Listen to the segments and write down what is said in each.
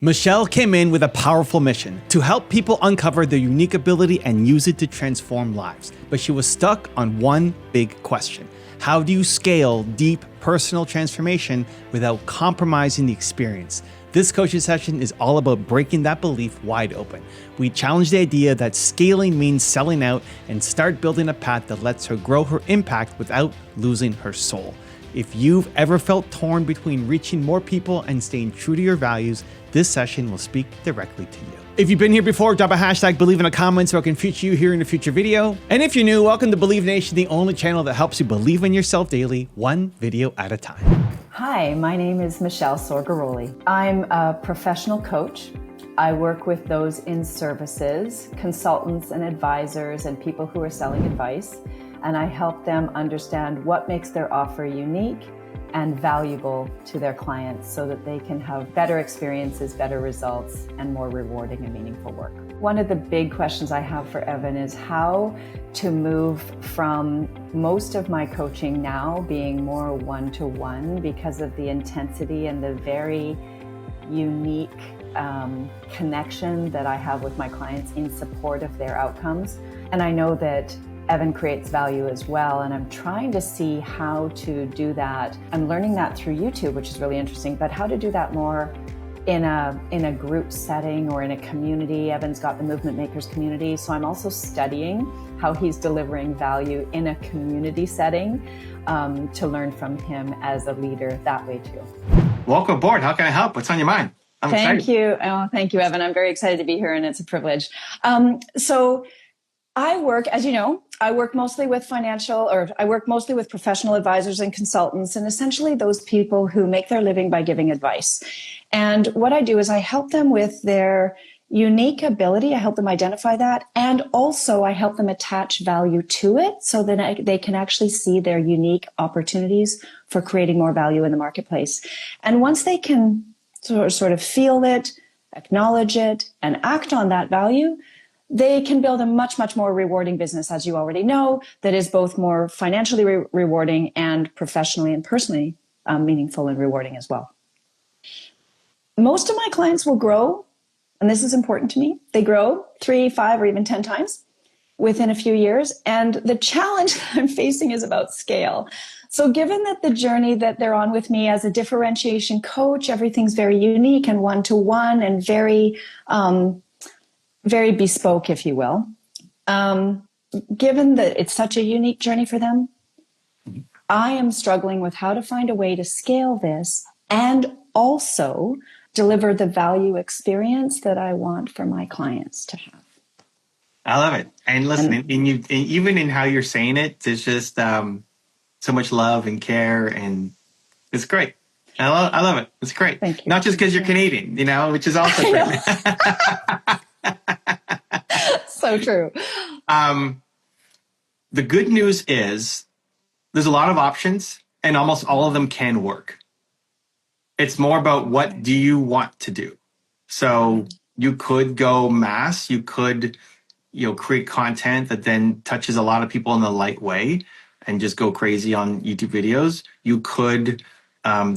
Michelle came in with a powerful mission to help people uncover their unique ability and use it to transform lives. But she was stuck on one big question. How do you scale deep personal transformation without compromising the experience? This coaching session is all about breaking that belief wide open. We challenge the idea that scaling means selling out and start building a path that lets her grow her impact without losing her soul. If you've ever felt torn between reaching more people and staying true to your values, this session will speak directly to you. If you've been here before, drop a hashtag Believe in the comments so I can feature you here in a future video. And if you're new, welcome to Believe Nation, the only channel that helps you believe in yourself daily, one video at a time. Hi, my name is Michèle Soregaroli. I'm a professional coach. I work with those in services, consultants and advisors and people who are selling advice. And I help them understand what makes their offer unique and valuable to their clients so that they can have better experiences, better results, and more rewarding and meaningful work. One of the big questions I have for Evan is how to move from most of my coaching now being more one-to-one because of the intensity and the very unique connection that I have with my clients in support of their outcomes. And I know that Evan creates value as well, and I'm trying to see how to do that. I'm learning that through YouTube, which is really interesting, but how to do that more in a group setting or in a community. Evan's got the Movement Makers community, so I'm also studying how he's delivering value in a community setting to learn from him as a leader that way too. Welcome aboard. How can I help? What's on your mind? I'm Thank excited. you. Oh, thank you, Evan. I'm very excited to be here, and it's a privilege. So I work, as you know, I work mostly with professional advisors and consultants, and essentially those people who make their living by giving advice. And what I do is I help them with their unique ability. I help them identify that. And also I help them attach value to it so that they can actually see their unique opportunities for creating more value in the marketplace. And once they can sort of feel it, acknowledge it, and act on that value, they can build a much, much more rewarding business, as you already know, that is both more financially rewarding and professionally and personally meaningful and rewarding as well. Most of my clients will grow, and this is important to me. They grow 3, 5, or even 10 times within a few years. And the challenge that I'm facing is about scale. So given that the journey that they're on with me as a differentiation coach, everything's very unique and one-to-one and very bespoke, if you will. Given that it's such a unique journey for them, I am struggling with how to find a way to scale this and also deliver the value experience that I want for my clients to have. I love it. And listen, even in how you're saying it, there's just so much love and care, and it's great. I love it. It's great. Thank you. Not just because you're Canadian, which is also great. So true. The good news is there's a lot of options and almost all of them can work. It's more about what do you want to do. So you could go mass, you could, create content that then touches a lot of people in the light way and just go crazy on YouTube videos. You could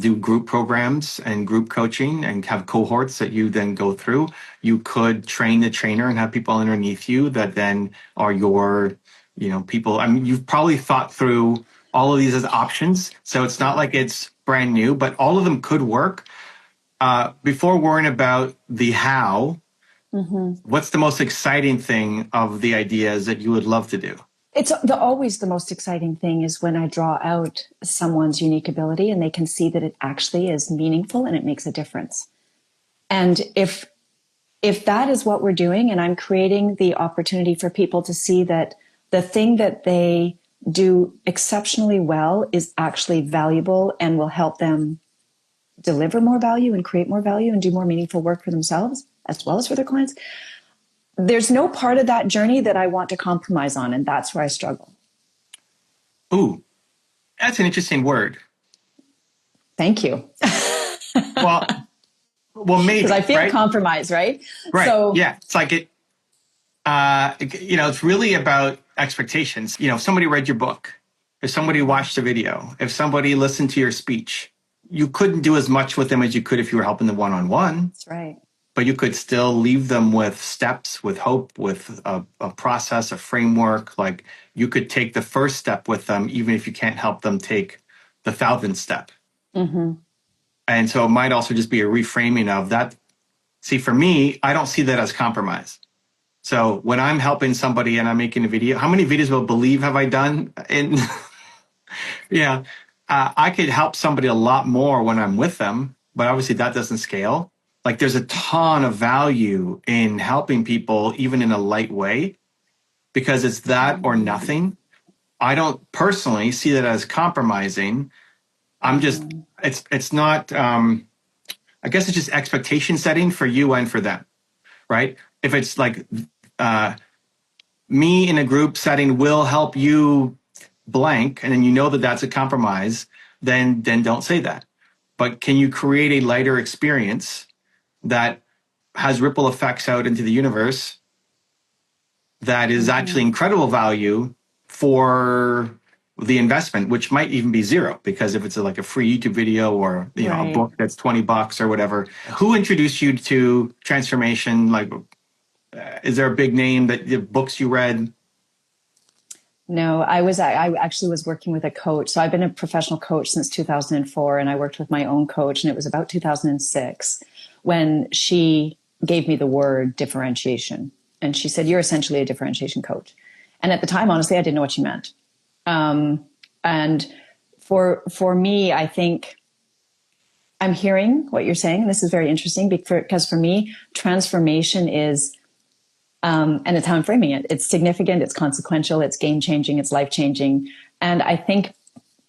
do group programs and group coaching and have cohorts that you then go through. You could train the trainer and have people underneath you that then are your, people. I mean, you've probably thought through all of these as options. So it's not like it's brand new, but all of them could work. Before worrying about the how, what's the most exciting thing of the ideas that you would love to do? It's always the most exciting thing is when I draw out someone's unique ability and they can see that it actually is meaningful and it makes a difference. And if that is what we're doing, and I'm creating the opportunity for people to see that the thing that they do exceptionally well is actually valuable and will help them deliver more value and create more value and do more meaningful work for themselves as well as for their clients, there's no part of that journey that I want to compromise on, and that's where I struggle. Ooh, that's an interesting word. Thank you. Well, maybe. Because I feel right? Compromise, right? Right. So, yeah, it's like it. It's really about expectations. If somebody read your book, if somebody watched a video, if somebody listened to your speech, you couldn't do as much with them as you could if you were helping them one-on-one. That's right. but you could still leave them with steps, with hope, with a process, a framework. Like you could take the first step with them, even if you can't help them take the 1,000th step. Mm-hmm. And so it might also just be a reframing of that. See, for me, I don't see that as compromise. So when I'm helping somebody and I'm making a video, how many videos will believe have I done? And yeah, I could help somebody a lot more when I'm with them, but obviously that doesn't scale. Like there's a ton of value in helping people, even in a light way, because it's that or nothing. I don't personally see that as compromising. I'm just, it's not, I guess it's just expectation setting for you and for them, right? If it's like, me in a group setting will help you blank, and then you know that that's a compromise, then don't say that. But can you create a lighter experience that has ripple effects out into the universe that is actually incredible value for the investment, which might even be zero, because if it's like a free YouTube video or a book that's $20 or whatever. Who introduced you to transformation? Like, is there a big name that the books you read? No, I actually was working with a coach. So I've been a professional coach since 2004, and I worked with my own coach, and it was about 2006 when she gave me the word differentiation. And she said, "You're essentially a differentiation coach." And at the time, honestly, I didn't know what she meant. And for me, I think I'm hearing what you're saying. And this is very interesting because for me, transformation is, and it's how I'm framing it. It's significant, it's consequential, it's game-changing, it's life-changing. And I think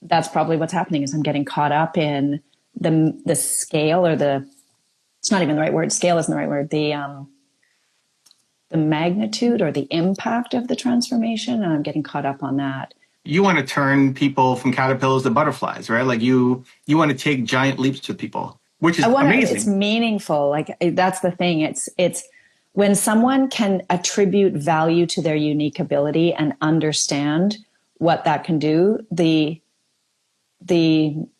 that's probably what's happening is I'm getting caught up in the scale, or it's not even the right word. Scale isn't the right word. The magnitude or the impact of the transformation. And I'm getting caught up on that. You want to turn people from caterpillars to butterflies, right? Like you want to take giant leaps with people, which is amazing. It's meaningful. Like that's the thing. It's when someone can attribute value to their unique ability and understand what that can do, the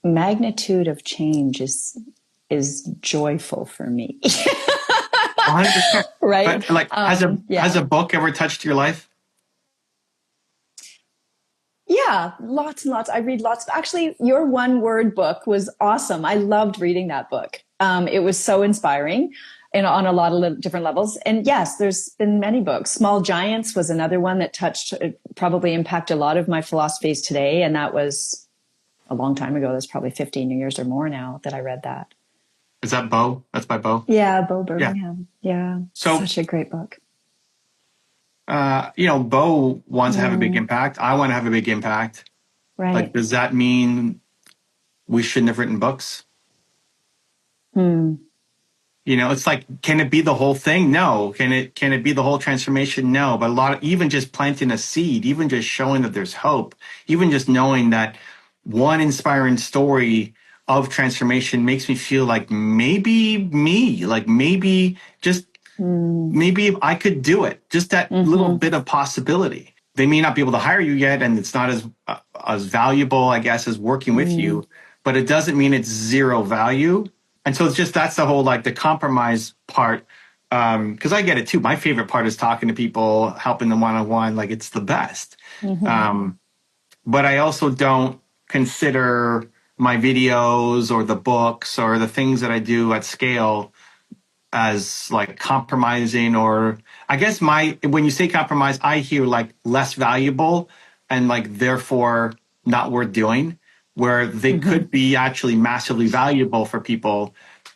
magnitude of change is joyful for me. 100%. Right? But like, has a book ever touched your life? Yeah, lots and lots. I read lots. Actually, your one word book was awesome. I loved reading that book. It was so inspiring and on a lot of different levels. And yes, there's been many books. Small Giants was another one that probably impacted a lot of my philosophies today. And that was a long time ago. That's probably 15 years or more now that I read that. Is that Bo? That's by Bo? Yeah, Bo Birmingham. Yeah. So, such a great book. Bo wants to have a big impact. I want to have a big impact. Right. Like, does that mean we shouldn't have written books? It's like, can it be the whole thing? No. Can it be the whole transformation? No. But even just planting a seed, even just showing that there's hope, even just knowing that one inspiring story of transformation makes me feel like maybe me, like maybe I could do it. Just that little bit of possibility. They may not be able to hire you yet, and it's not as valuable, I guess, as working with you, but it doesn't mean it's zero value. And so that's the whole, like, the compromise part. Because I get it too. My favorite part is talking to people, helping them one-on-one. Like, it's the best. But I also don't consider my videos or the books or the things that I do at scale as like compromising, or I guess when you say compromise, I hear like less valuable and like therefore not worth doing, where they could be actually massively valuable for people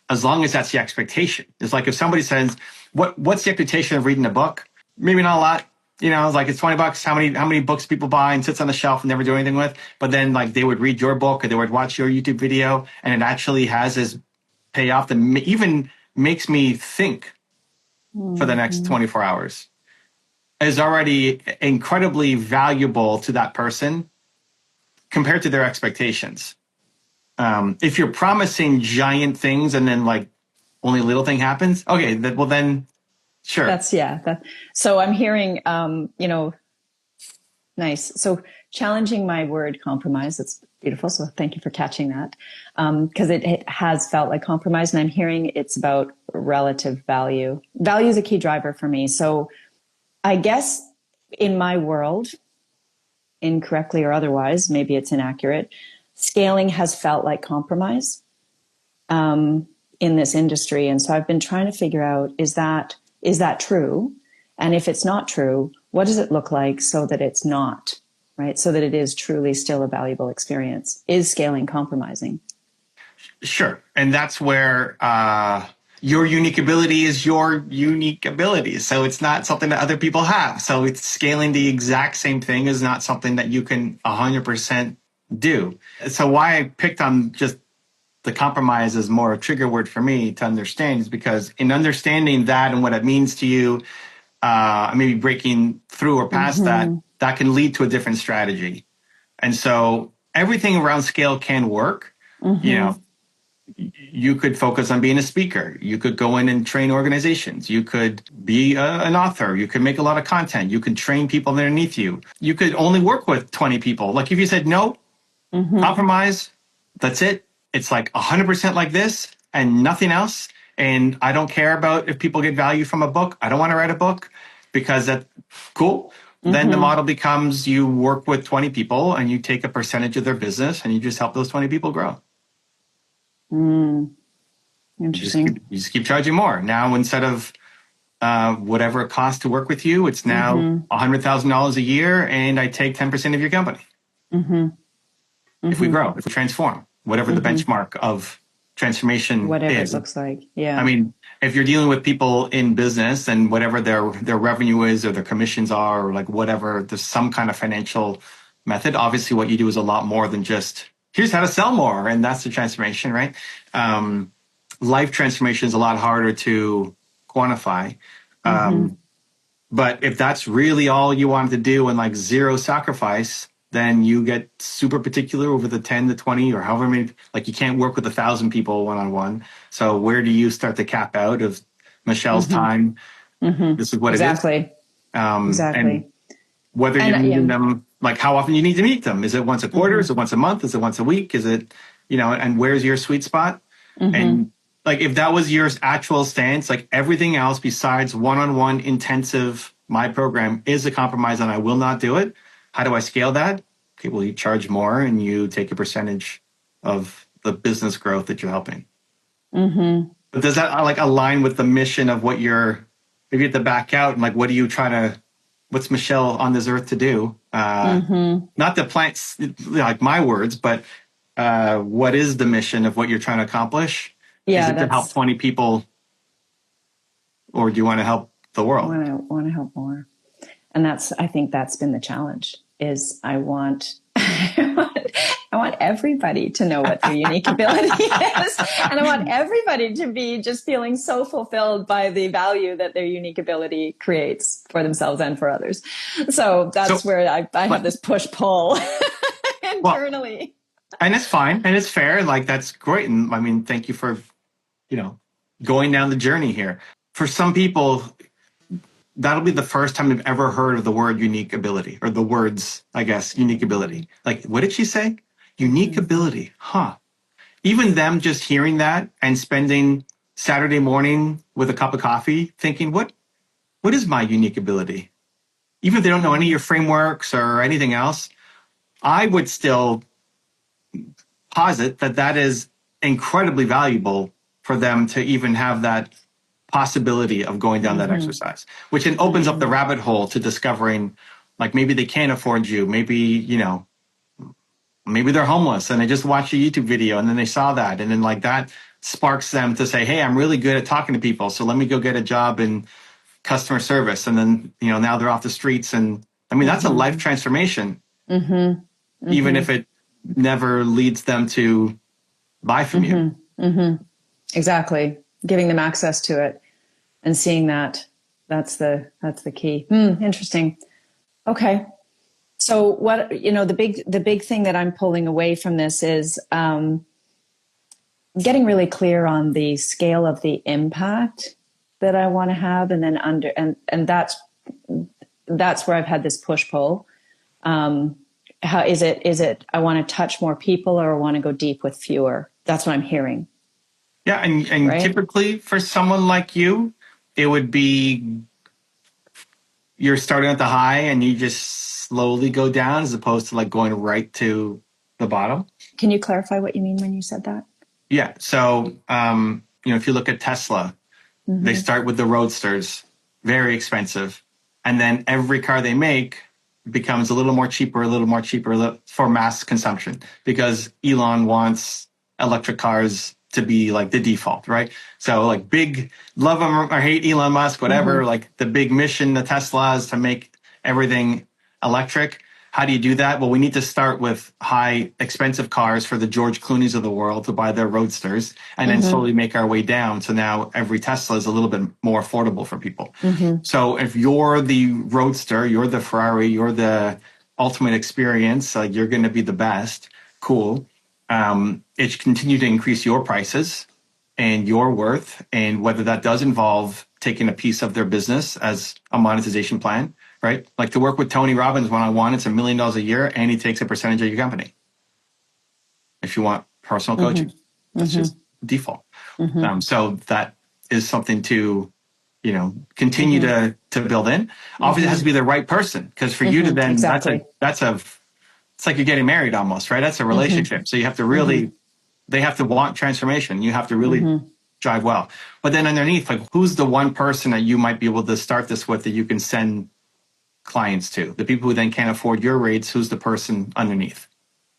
as long as that's the expectation. It's like if somebody says, what's the expectation of reading a book? Maybe not a lot. It's like it's $20. How many books people buy and sits on the shelf and never do anything with? But then like they would read your book or they would watch your YouTube video, and it actually has this payoff that even makes me think for the next 24 hours, is already incredibly valuable to that person compared to their expectations. If you're promising giant things and then like only a little thing happens, okay, then sure. So I'm hearing, nice. So challenging my word compromise, Beautiful. So thank you for catching that. Because it has felt like compromise, and I'm hearing it's about relative value. Value is a key driver for me. So I guess in my world, incorrectly or otherwise, maybe it's inaccurate, scaling has felt like compromise in this industry. And so I've been trying to figure out, is that true? And if it's not true, what does it look like so that it's not, right? So that it is truly still a valuable experience. Is scaling compromising? Sure. And that's where your unique ability is your unique ability. So it's not something that other people have. So it's scaling the exact same thing is not something that you can 100% do. So why I picked on just the compromise is more a trigger word for me to understand is because in understanding that and what it means to you, maybe breaking through or past that can lead to a different strategy. And so everything around scale can work. You know, you could focus on being a speaker. You could go in and train organizations. You could be an author. You could make a lot of content. You could train people underneath you. You could only work with 20 people. Like if you said no, compromise, that's it. It's like 100% like this and nothing else. And I don't care about if people get value from a book. I don't want to write a book because that's cool. Then the model becomes you work with 20 people and you take a percentage of their business and you just help those 20 people grow. Interesting. You just keep charging more. Now, instead of whatever it costs to work with you, it's now $100,000 a year and I take 10% of your company. If we grow, if we transform, whatever the benchmark of transformation Whatever is. it looks like. Yeah. I mean, if you're dealing with people in business and whatever their revenue is or their commissions are or like whatever, there's some kind of financial method. Obviously, what you do is a lot more than just here's how to sell more. And that's the transformation, right? Life transformation is a lot harder to quantify. But if that's really all you wanted to do and like zero sacrifice, then you get super particular over the 10 to 20 or however many, like you can't work with 1,000 people one-on-one. So where do you start to cap out of Michèle's time? This is what it is. Exactly. And whether you're meeting them, like how often you need to meet them. Is it once a quarter? Is it once a month? Is it once a week? Is it, and where's your sweet spot? And like, if that was your actual stance, like everything else besides one-on-one intensive, my program is a compromise and I will not do it. How do I scale that? Okay, well, you charge more and you take a percentage of the business growth that you're helping. But does that like align with the mission of what you're, maybe at the back out and like, what are you trying to, what's Michèle on this earth to do? Not the plants, like my words, but what is the mission of what you're trying to accomplish? Yeah, is it to help 20 people or do you want to help the world? I want to help more. And I think that's been the challenge is I want everybody to know what their unique ability is. And I want everybody to be just feeling so fulfilled by the value that their unique ability creates for themselves and for others. So that's where I have this push-pull internally. And it's fine. And it's fair. Like, that's great. And I mean, thank you for, going down the journey here. For some people, that'll be the first time they've ever heard of the word unique ability or the words, I guess, unique ability. Like, what did she say? Unique ability. Huh. Even them just hearing that and spending Saturday morning with a cup of coffee thinking, what is my unique ability? Even if they don't know any of your frameworks or anything else, I would still posit that is incredibly valuable for them to even have that possibility of going down that exercise, which then opens up the rabbit hole to discovering, like, maybe they can't afford you. Maybe, maybe they're homeless and they just watched a YouTube video and then they saw that. And then like that sparks them to say, hey, I'm really good at talking to people. So let me go get a job in customer service. And then, now they're off the streets. And I mean, that's a life transformation, even if it never leads them to buy from you. Exactly. Giving them access to it and seeing that's the key. Interesting. Okay. So what, the big thing that I'm pulling away from this is getting really clear on the scale of the impact that I want to have. And then and that's where I've had this push pull. How is it I want to touch more people or I want to go deep with fewer? That's what I'm hearing. Yeah. And right? typically for someone like you, it would be you're starting at the high and you just slowly go down as opposed to like going right to the bottom. Can you clarify what you mean when you said that? Yeah. So, if you look at Tesla, they start with the Roadsters, very expensive. And then every car they make becomes a little more cheaper for mass consumption because Elon wants electric cars to be like the default, right? So like big, love him or hate Elon Musk, whatever, like the big mission, the Tesla is to make everything electric. How do you do that? Well, we need to start with high, expensive cars for the George Clooney's of the world to buy their Roadsters and then slowly make our way down. So now every Tesla is a little bit more affordable for people. So if you're the Roadster, you're the Ferrari, you're the ultimate experience, like you're going to be the best, cool. It continue to increase your prices and your worth. And whether that does involve taking a piece of their business as a monetization plan, right? Like to work with Tony Robbins one-on-one, it's $1 million a year and he takes a percentage of your company. If you want personal coaching, that's just default. So that is something to, continue to build in. Obviously it has to be the right person because for you to then, it's like you're getting married almost, right? That's a relationship. So you have to really, they have to want transformation. You have to really drive well. But then underneath, like who's the one person that you might be able to start this with that you can send clients to? The people who then can't afford your rates, who's the person underneath?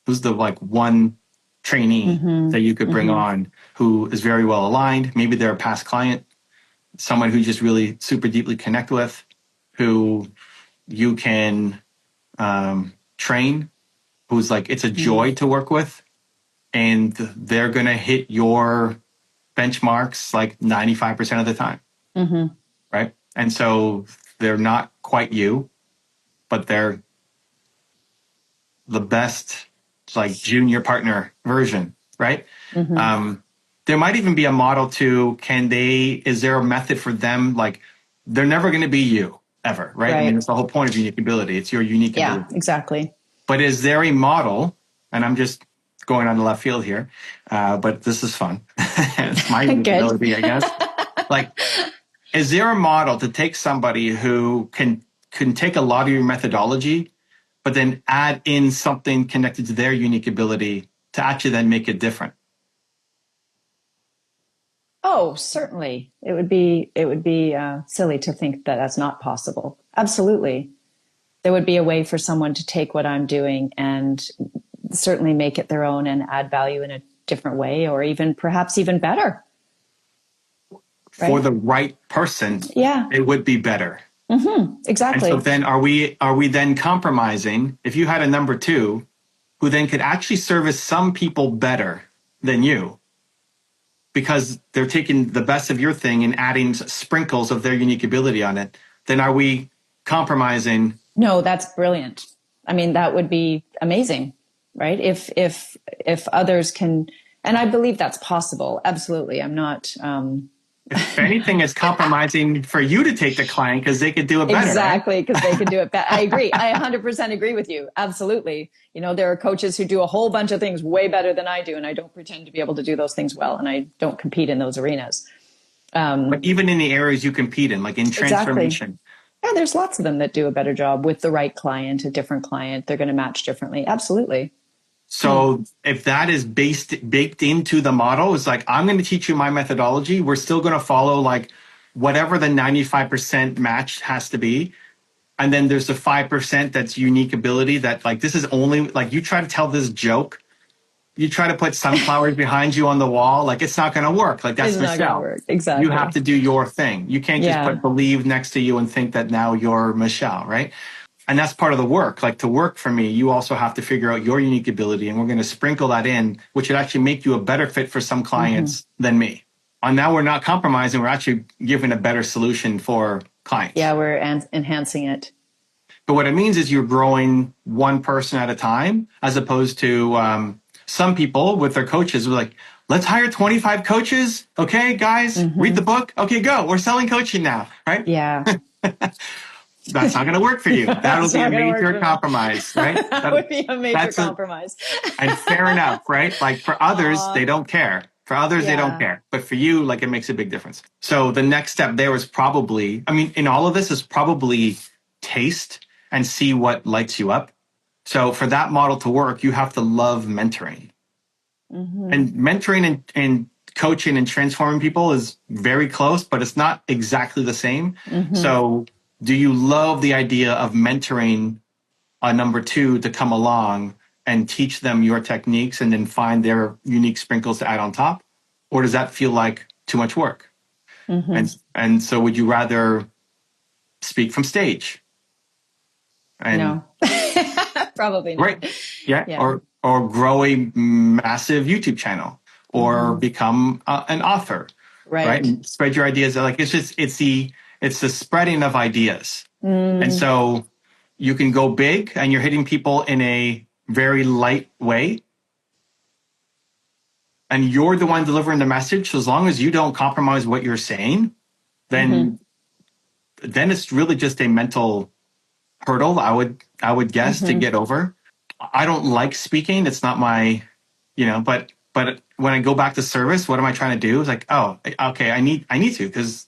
Who's the like one trainee that you could bring on who is very well aligned? Maybe they're a past client, someone who just really super deeply connect with, who you can train, who's like, it's a joy to work with. And they're going to hit your benchmarks like 95% of the time. Right. And so they're not quite you, but they're the best like junior partner version. Right. There might even be a model to, is there a method for them? Like they're never going to be you ever. Right. I mean, it's the whole point of unique ability. It's your unique ability. Yeah, exactly. But is there a model? And I'm just going on the left field here, but this is fun. It's my ability, I guess. Like, is there a model to take somebody who can take a lot of your methodology, but then add in something connected to their unique ability to actually then make it different? Oh, certainly. It would be silly to think that that's not possible. Absolutely. There would be a way for someone to take what I'm doing and certainly make it their own and add value in a different way, or even perhaps even better. Right? For the right person, it would be better. Exactly. And so then are we then compromising if you had a number two who then could actually service some people better than you because they're taking the best of your thing and adding sprinkles of their unique ability on it, then are we compromising? No, that's brilliant. I mean, that would be amazing, right? If others can, and I believe that's possible. Absolutely. I'm not, if anything, it's compromising for you to take the client because they could do it better. Exactly, because they could do it better. I agree. I 100% agree with you. Absolutely. There are coaches who do a whole bunch of things way better than I do, and I don't pretend to be able to do those things well, and I don't compete in those arenas. But even in the areas you compete in, like in transformation. Exactly. Yeah, there's lots of them that do a better job with the right client, a different client. They're going to match differently. Absolutely. So if that is baked into the model, it's like, I'm going to teach you my methodology. We're still going to follow like whatever the 95% match has to be. And then there's the 5% that's unique ability that like, this is only like you try to tell this joke. You try to put sunflowers behind you on the wall. Like it's not going to work. Like that's Michelle. Not going to work. Exactly. You have to do your thing. You can't just put believe next to you and think that now you're Michelle, right? And that's part of the work. Like to work for me, you also have to figure out your unique ability. And we're going to sprinkle that in, which would actually make you a better fit for some clients than me. And now we're not compromising. We're actually giving a better solution for clients. Yeah, we're enhancing it. But what it means is you're growing one person at a time, as opposed to some people with their coaches were like, let's hire 25 coaches. Okay, guys, read the book. Okay, go. We're selling coaching now, right? Yeah. That's not going to work for you. That'll be a major compromise, right? That would be a major compromise. And fair enough, right? Like for others, they don't care. For others, they don't care. But for you, like it makes a big difference. So the next step there is probably, I mean, in all of this is probably taste and see what lights you up. So for that model to work, you have to love mentoring. And mentoring and coaching and transforming people is very close, but it's not exactly the same. So do you love the idea of mentoring a number two to come along and teach them your techniques and then find their unique sprinkles to add on top? Or does that feel like too much work? And so would you rather speak from stage? And, no, probably not. Right. Yeah. Or grow a massive YouTube channel or become an author. Right. And spread your ideas. Like it's the spreading of ideas. And so you can go big and you're hitting people in a very light way. And you're the one delivering the message. So as long as you don't compromise what you're saying, then it's really just a mental hurdle, I would guess, to get over. I don't like speaking. It's not my, but when I go back to service, what am I trying to do? It's like, oh, okay, I need to, because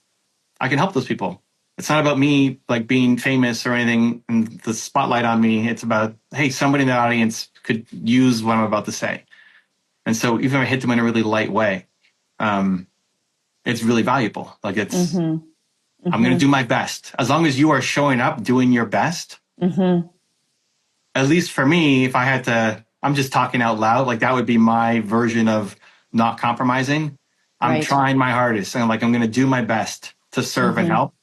I can help those people. It's not about me like being famous or anything and the spotlight on me. It's about, hey, somebody in the audience could use what I'm about to say. And so even if I hit them in a really light way, it's really valuable. Like it's, I'm going to do my best. As long as you are showing up, doing your best. At least for me, if I had to, I'm just talking out loud. Like that would be my version of not compromising. I'm trying my hardest. And I'm going to do my best to serve and help.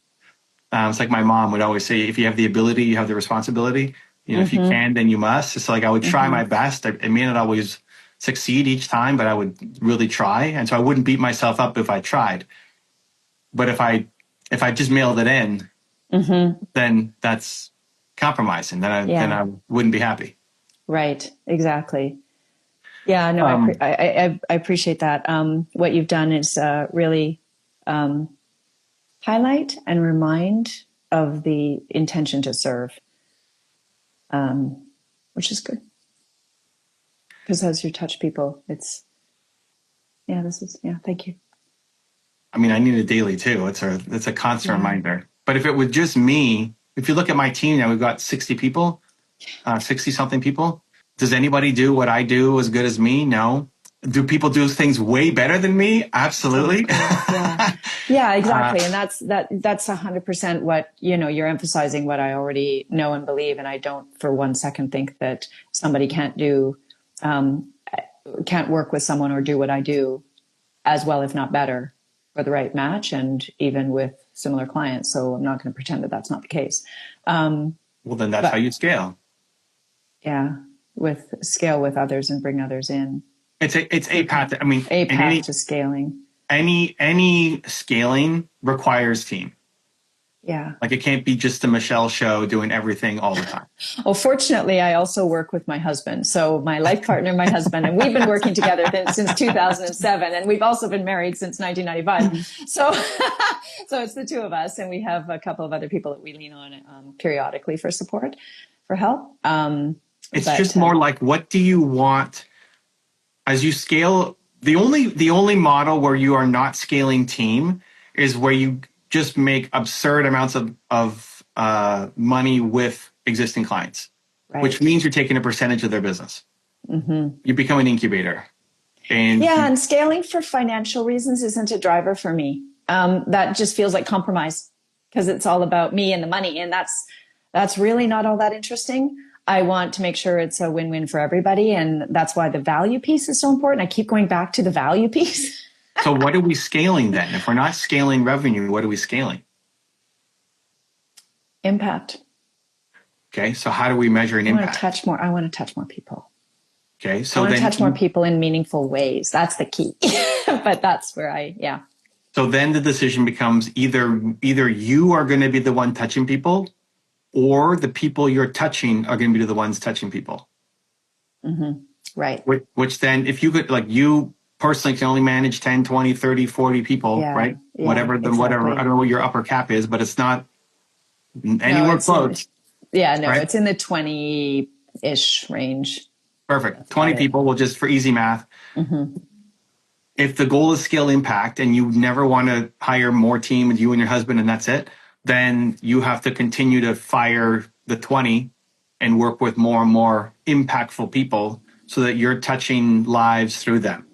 It's like my mom would always say, if you have the ability, you have the responsibility. If you can, then you must. It's like I would try my best. It may not always succeed each time, but I would really try. And so I wouldn't beat myself up if I tried. But if I just mailed it in, then that's compromising. Then I wouldn't be happy. Right. Exactly. Yeah. No, I appreciate that. What you've done is really highlight and remind of the intention to serve, which is good. Because as you touch people, thank you. I mean, I need it daily too. It's a constant reminder. But if it was just me, if you look at my team now, we've got 60 people, 60 something people. Does anybody do what I do as good as me? No. Do people do things way better than me? Absolutely. Yeah, exactly. And that's 100% what, you're emphasizing what I already know and believe. And I don't for one second think that somebody can't work with someone or do what I do as well, if not better, for the right match and even with similar clients. So I'm not going to pretend that that's not the case. Well, then that's how you scale. Yeah. With scale with others and bring others in. It's a path. To scaling. Any scaling requires team. Yeah. Like it can't be just a Michelle show doing everything all the time. Well, fortunately, I also work with my husband. So my life partner, my husband, and we've been working together since 2007. And we've also been married since 1995. So it's the two of us. And we have a couple of other people that we lean on periodically for support, for help. It's just more like, what do you want as you scale? The only model where you are not scaling team is where you just make absurd amounts of money with existing clients, which means you're taking a percentage of their business. You become an incubator. And scaling for financial reasons isn't a driver for me. That just feels like compromise because it's all about me and the money. And that's really not all that interesting. I want to make sure it's a win-win for everybody. And that's why the value piece is so important. I keep going back to the value piece. So what are we scaling then? If we're not scaling revenue, what are we scaling? Impact. Okay. So how do we measure an impact? I want to touch more people. Okay. So I want to touch more people in meaningful ways. That's the key. But that's where So then the decision becomes either you are going to be the one touching people, or the people you're touching are going to be the ones touching people. Right. Which then, if you could, like you personally can only manage 10, 20, 30, 40 people, right? Yeah, whatever, I don't know what your upper cap is, but it's not anywhere close. Right? It's in the 20-ish range. Perfect. 20 people, will just for easy math. If the goal is scale impact and you never want to hire more team with you and your husband and that's it, then you have to continue to fire the 20 and work with more and more impactful people so that you're touching lives through them.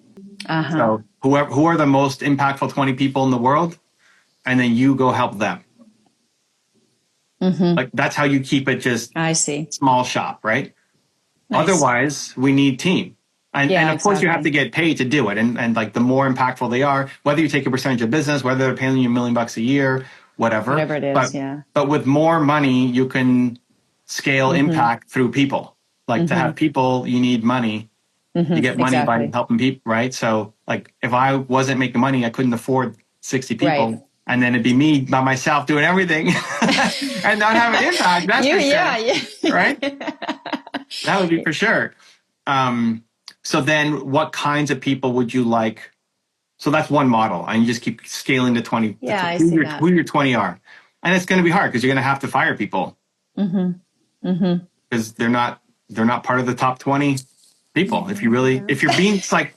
So who are the most impactful 20 people in the world? And then you go help them. Like that's how you keep it just small shop, right? Nice. Otherwise, we need team. And of course, you have to get paid to do it. And like the more impactful they are, whether you take a percentage of business, whether they're paying you $1 million a year, whatever it is, But with more money, you can scale impact through people. Like to have people, you need money. You get money by helping people, right? So like if I wasn't making money, I couldn't afford 60 people. Right. And then it'd be me by myself doing everything and not have an impact. That's for sure. Right? That would be for sure. So then what kinds of people would you like? So that's one model. And you just keep scaling to 20. Yeah, who your 20 are. And it's going to be hard because you're going to have to fire people. Because they're not part of the top 20 people. If you're being like,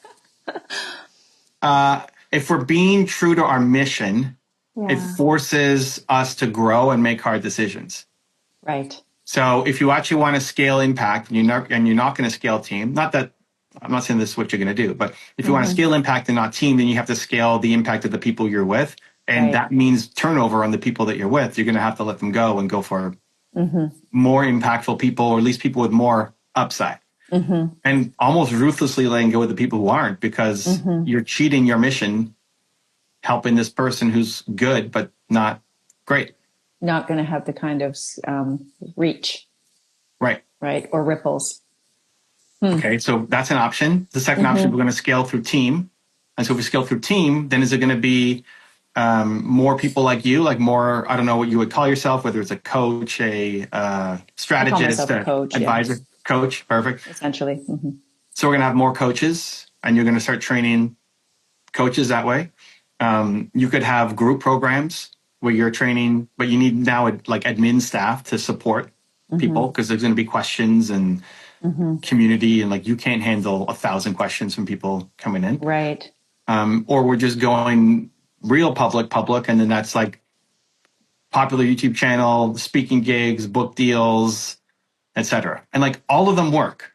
if we're being true to our mission, it forces us to grow and make hard decisions. Right. So if you actually want to scale impact and you're not going to scale team, not that I'm not saying this is what you're going to do, but if you want to scale impact and not team, then you have to scale the impact of the people you're with. And that means turnover on the people that you're with. You're going to have to let them go and go for more impactful people, or at least people with more upside. And almost ruthlessly letting go of the people who aren't, because you're cheating your mission, helping this person who's good, but not great. Not going to have the kind of reach. Right. Right. Or ripples. Okay. So that's an option. The second option, we're going to scale through team. And so if we scale through team, then is it going to be more people like you, like more, I don't know what you would call yourself, whether it's a coach, a strategist, a coach, advisor, coach. Perfect. Essentially. So we're going to have more coaches, and you're going to start training coaches that way. You could have group programs where you're training, but you need now like admin staff to support people, because there's going to be questions and community, and like you can't handle 1,000 questions from people coming in. Right. Or we're just going real public, and then that's like popular YouTube channel, speaking gigs, book deals, etc. And like all of them work.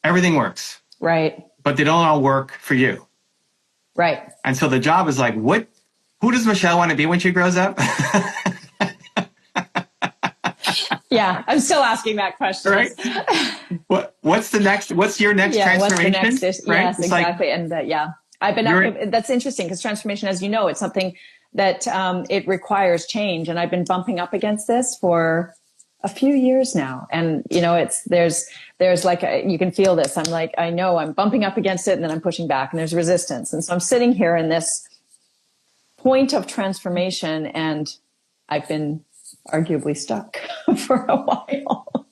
Everything works. Right. But they don't all work for you. Right. And so the job is like, who does Michelle want to be when she grows up? Yeah, I'm still asking that question. Right. What's your next transformation? What's the next? Right? Yes, it's exactly. And I've been that's interesting, because transformation, as you know, it's something that it requires change. And I've been bumping up against this for a few years now. And, there's like, you can feel this. I'm like, I know I'm bumping up against it, and then I'm pushing back, and there's resistance. And so I'm sitting here in this point of transformation, and I've been arguably stuck for a while.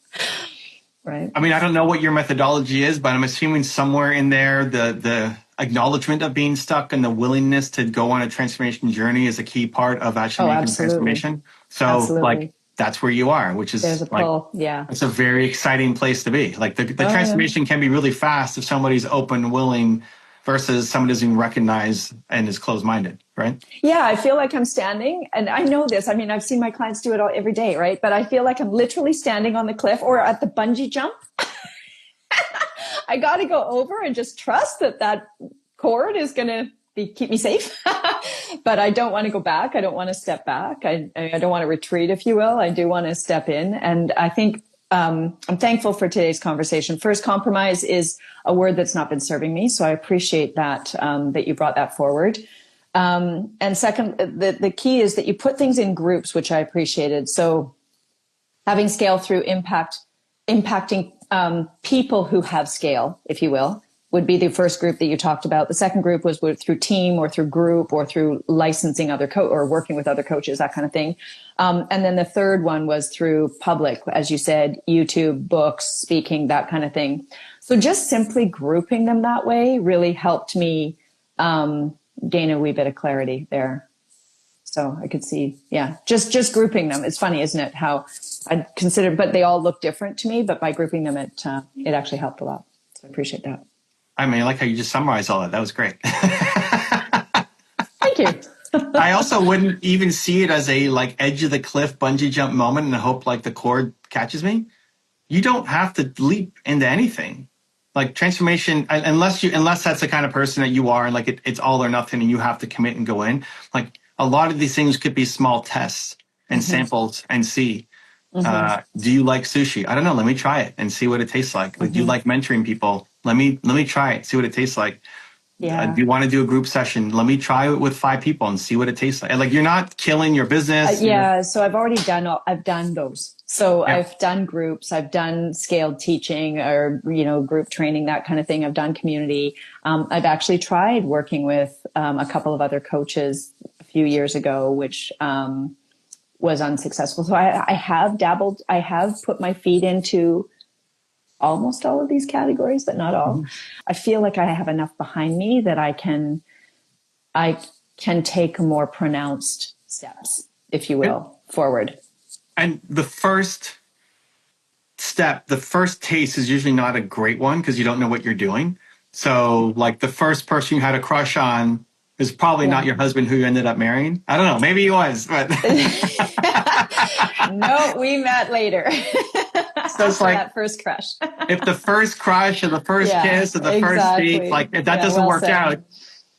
Right. I mean, I don't know what your methodology is, but I'm assuming somewhere in there, the acknowledgement of being stuck and the willingness to go on a transformation journey is a key part of actually making transformation. So like, that's where you are, which is there's a pull. It's a very exciting place to be. Like the transformation can be really fast if somebody's open, willing, versus someone doesn't even recognize and is closed-minded, right? Yeah, I feel like I'm standing, and I know this. I mean, I've seen my clients do it every day, right? But I feel like I'm literally standing on the cliff or at the bungee jump. I got to go over and just trust that cord is going to keep me safe. But I don't want to go back. I don't want to step back. I don't want to retreat, if you will. I do want to step in. And I think I'm thankful for today's conversation. First, compromise is a word that's not been serving me. So I appreciate that you brought that forward. And second, the key is that you put things in groups, which I appreciated. So having scale through impacting people who have scale, if you will, would be the first group that you talked about. The second group was through team or through group or through licensing other or working with other coaches, that kind of thing. And then the third one was through public, as you said, YouTube, books, speaking, that kind of thing. So just simply grouping them that way really helped me gain a wee bit of clarity there. So I could see, just grouping them. It's funny, isn't it? How I'd consider, but they all look different to me, but by grouping them, it actually helped a lot. So I appreciate that. I mean, I like how you just summarized all that. That was great. Thank you. I also wouldn't even see it as a like edge of the cliff bungee jump moment and hope like the cord catches me. You don't have to leap into anything. Like transformation, unless that's the kind of person that you are, and like it's all or nothing, and you have to commit and go in. Like a lot of these things could be small tests and samples and see. Do you like sushi? I don't know. Let me try it and see what it tastes like. Like, do you like mentoring people? Let me try it, see what it tastes like. Yeah. Do you want to do a group session? Let me try it with 5 people and see what it tastes like. And like, you're not killing your business. So I've already done those. So I've done groups, I've done scaled teaching or, group training, that kind of thing. I've done community. I've actually tried working with a couple of other coaches a few years ago, which was unsuccessful. So I have dabbled. I have put my feet into almost all of these categories, but not all. I feel like I have enough behind me that I can take more pronounced steps, if you will, forward. And the first step, the first taste is usually not a great one because you don't know what you're doing. So like the first person you had a crush on is probably not your husband who you ended up marrying. I don't know. Maybe he was, but no, we met later. So it's like that first crush. If the first crush or the first kiss or the first date, like if that doesn't work out,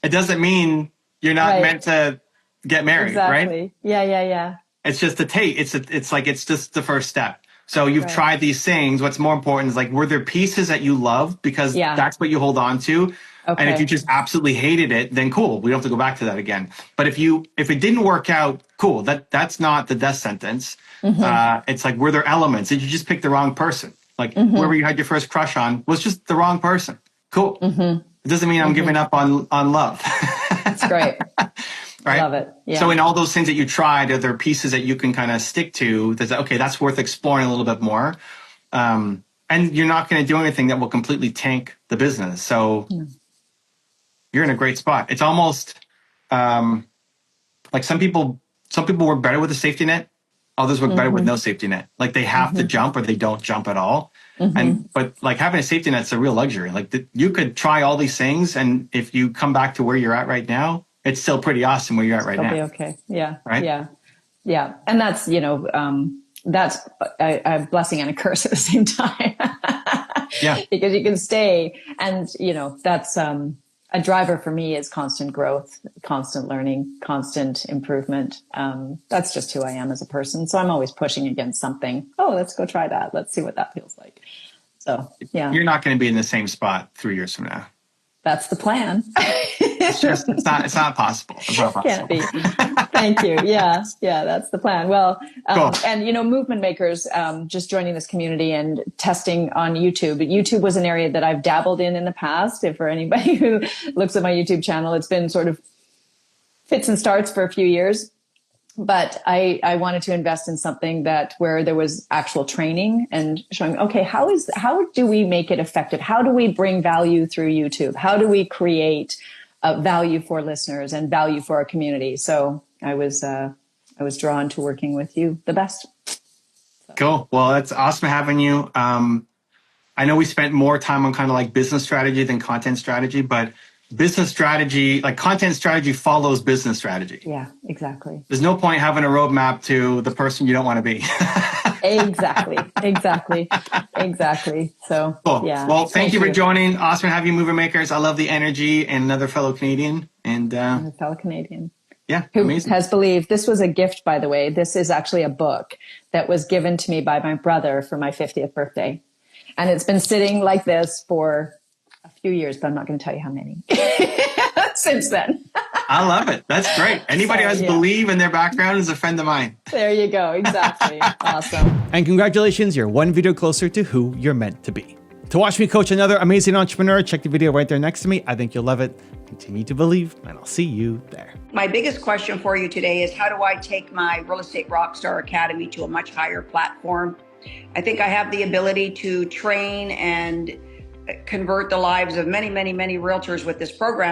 it doesn't mean you're not meant to get married, right? Yeah. It's just a taste. It's just the first step. So you've tried these things. What's more important is like, were there pieces that you love because that's what you hold on to? Okay. And if you just absolutely hated it, then cool. We don't have to go back to that again. But if it didn't work out, cool. That's not the death sentence. It's like, were there elements? Did you just pick the wrong person? Like whoever you had your first crush on was just the wrong person. Cool. It doesn't mean I'm giving up on love. That's great. Right? Love it. Yeah. So in all those things that you tried, are there pieces that you can kind of stick to? That's worth exploring a little bit more. And you're not going to do anything that will completely tank the business. So you're in a great spot. It's almost like some people work better with a safety net. Others work better with no safety net. Like they have to jump or they don't jump at all. But like having a safety net's a real luxury. Like you could try all these things, and if you come back to where you're at right now, it's still pretty awesome where you're at right now. It'll be okay. Yeah. Right. Yeah. And that's that's a blessing and a curse at the same time. Because you can stay, and that's a driver for me is constant growth, constant learning, constant improvement. That's just who I am as a person. So I'm always pushing against something. Oh, let's go try that. Let's see what that feels like. So, yeah. You're not going to be in the same spot 3 years from now. That's the plan. It's not possible. It's not possible. Can't be. Thank you. Yeah, that's the plan. Well, cool. And movement makers, just joining this community and testing on YouTube. YouTube was an area that I've dabbled in the past. If for anybody who looks at my YouTube channel, it's been sort of fits and starts for a few years. But I wanted to invest in something where there was actual training and showing, okay, how do we make it effective? How do we bring value through YouTube? How do we create value for listeners and value for our community? So I was drawn to working with you the best. So. Cool. Well, it's awesome having you. I know we spent more time on kind of like business strategy than content strategy, but business strategy, like content strategy, follows business strategy. Yeah, exactly. There's no point having a roadmap to the person you don't want to be. Exactly. So, cool. Yeah. Well, thank you for joining. Awesome to have you, Mover Makers. I love the energy, and another fellow Canadian. And a fellow Canadian. Yeah, who amazing. Has believed. This was a gift, by the way. This is actually a book that was given to me by my brother for my 50th birthday. And it's been sitting like this for a few years, but I'm not going to tell you how many since then. I love it. That's great. Anybody who has believe in their background is a friend of mine. There you go. Exactly. Awesome. And congratulations, you're one video closer to who you're meant to be. To watch me coach another amazing entrepreneur, check the video right there next to me. I think you'll love it. Continue to believe, and I'll see you there. My biggest question for you today is, how do I take my Real Estate Rockstar Academy to a much higher platform? I think I have the ability to train and convert the lives of many, many, many realtors with this program.